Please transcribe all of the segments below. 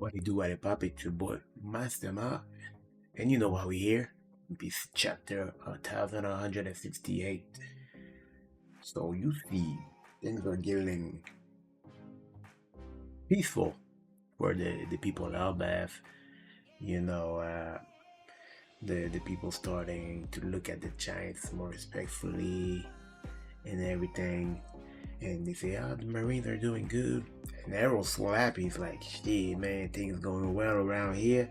What it do, what it pop, it's your boy Master Ma, and you know why we here. This chapter 1168. So you see, things are getting peaceful for the people in Albath. You know, the people starting to look at the Giants more respectfully and everything. And they say, oh, the Marines are doing good. And Errol's so happy. He's like, shit, man, things going well around here.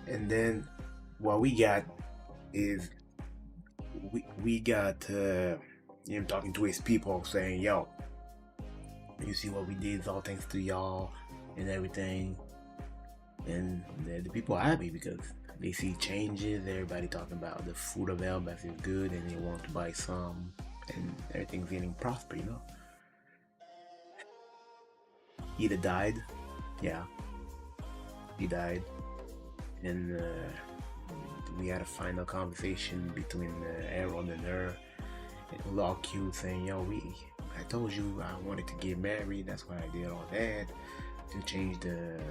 And then what we got is we got him talking to his people saying, yo, you see what we did, it's all thanks to y'all and everything. And the people are happy because they see changes. Everybody talking about the food of Elbaf is good and they want to buy some, and everything's getting prosper, you know. Either died, yeah, he died, and we had a final conversation between Aaron and her. It was all cute, saying, "Yo, I told you I wanted to get married. That's why I did all that to change the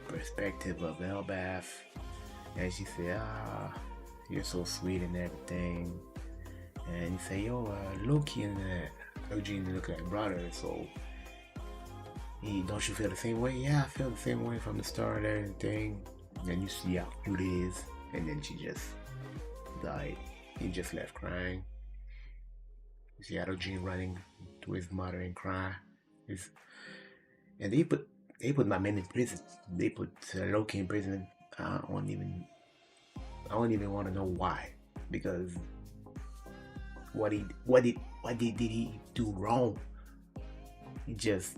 perspective of Elbath." And she said, "Ah, you're so sweet and everything." And he said, "Yo, Loki and Eugene look like brothers, so don't you feel the same way?" "Yeah, I feel the same way from the start and everything." And then you see how cute it is, and then she just died. He just left crying. You see Eugene running to his mother and crying. And they put my men in prison. They put Loki in prison. I don't even want to know why, because what did he do wrong? He just,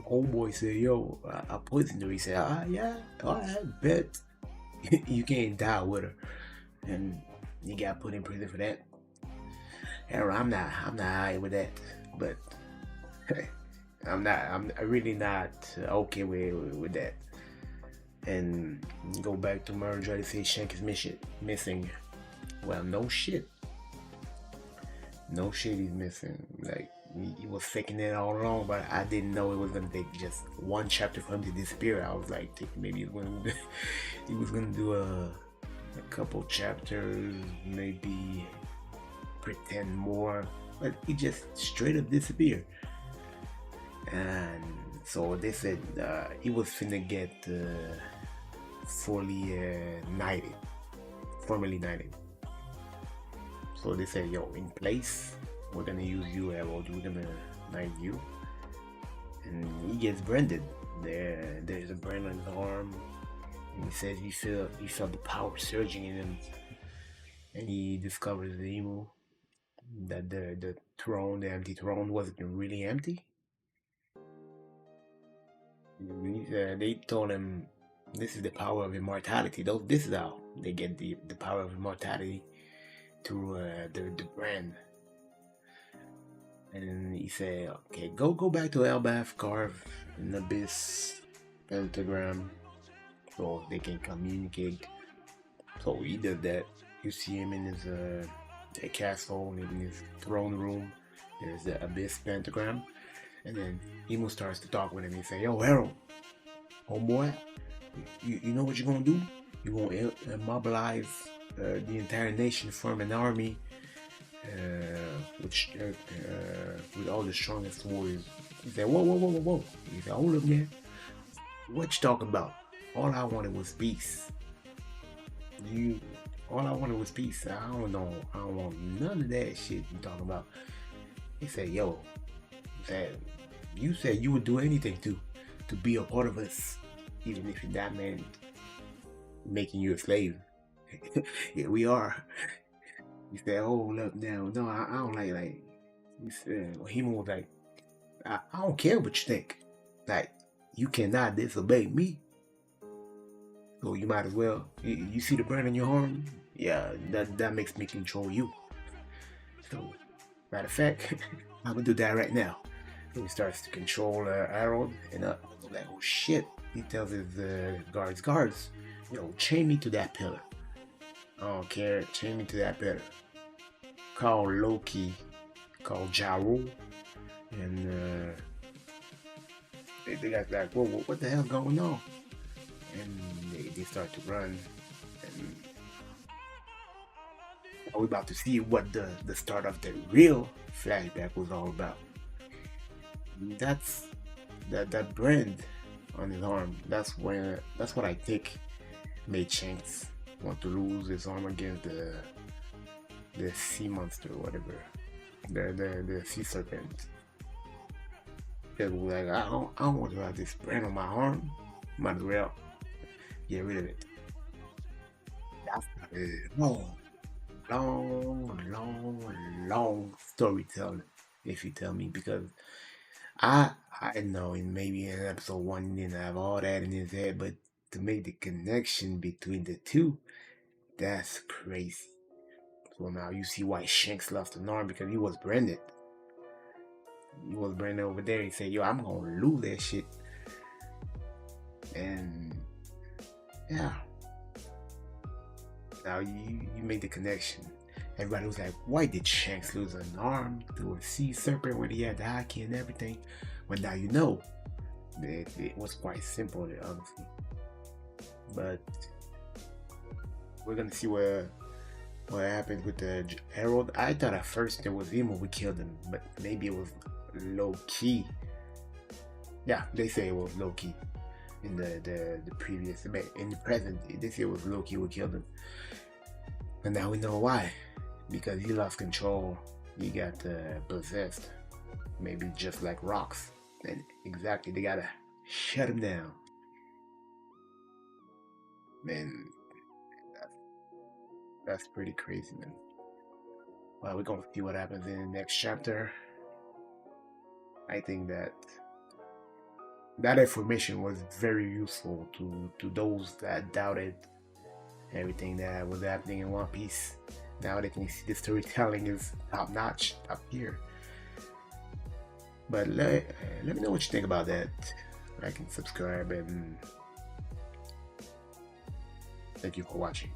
old boy said, "Yo, I poisoned her." He said, "Ah, yeah, I bet." You can't die with her, and you got put in prison for that. And I'm not high with that, but I'm really not okay with that. And go back to murder. They say Shank is missing. Well, no shit. No shit, he's missing. Like, he was faking it all along, but I didn't know it was gonna take just one chapter for him to disappear. I was like, maybe he was gonna do a couple chapters, maybe pretend more, but he just straight up disappeared. And so they said he was finna get formally knighted. So they said, "Yo, in place, we're gonna use you, Harold. We're gonna knight you." And he gets branded. There's a brand on his arm. And he says he felt the power surging in him. And he discovers the emu, that the empty throne, wasn't really empty. They told him this is the power of immortality. This is how they get the power of immortality, through the brand. And he said, "Okay, go back to Elbath, carve an abyss pentagram so they can communicate." So he did that. You see him in his castle, in his throne room. There's the abyss pentagram, and then Emo starts to talk with him. He say, "Yo, Harold, homeboy, you know what you're gonna do? You're gonna mobilize the entire nation, form an army with all the strongest warriors." He said, "Whoa. He said, "Hold up, man. What you talking about? All I wanted was peace. All I wanted was peace. I don't know. I don't want none of that shit you talking about." He said, "Yo," "you said you would do anything to be a part of us, even if that meant making you a slave." "Here we are." He said, "Hold up now. No, I don't like." He said, he was like, I don't care what you think. Like, you cannot disobey me. So you might as well. You see the brand on your arm? Yeah, that makes me control you. So, matter of fact, I'm gonna do that right now." So he starts to control Harold, and like, oh shit. He tells his guards, "Yo, chain me to that pillar. I don't care, chain me to that pillar. Call Loki, call Jaru, and the guy's like, whoa, what the hell going on? And they start to run, and we're about to see what the start of the real flashback was all about. That's that brand on his arm. That's what I think made Shanks want to lose his arm against the sea monster or whatever, the sea serpent. Because like I don't want to have this brand on my arm. Might as well get rid of it. That's a long storytelling, if you tell me, because I know in maybe in episode one he didn't have all that in his head, but to make the connection between the two, that's crazy. So now you see why Shanks lost an arm, because he was branded. He was branded over there. He said, "Yo, I'm gonna lose that shit." And yeah, now you made the connection. Everybody was like, "Why did Shanks lose an arm to a sea serpent when he had the hockey and everything?" Well, now you know. It was quite simple, honestly. But we're gonna see what happened with the HARALD. I thought at first it was him who killed him, but maybe it was low key. Yeah, they say it was low key in the previous, in the present. They say it was low key who killed him, and now we know why. Because he lost control. He got possessed. Maybe just like rocks. And exactly, they gotta shut him down. Man, that's pretty crazy, man. Well, we're gonna see what happens in the next chapter. I think that information was very useful to those that doubted everything that was happening in One Piece. Now they can see the storytelling is top notch up here. But let me know what you think about that. Like and subscribe, and thank you for watching.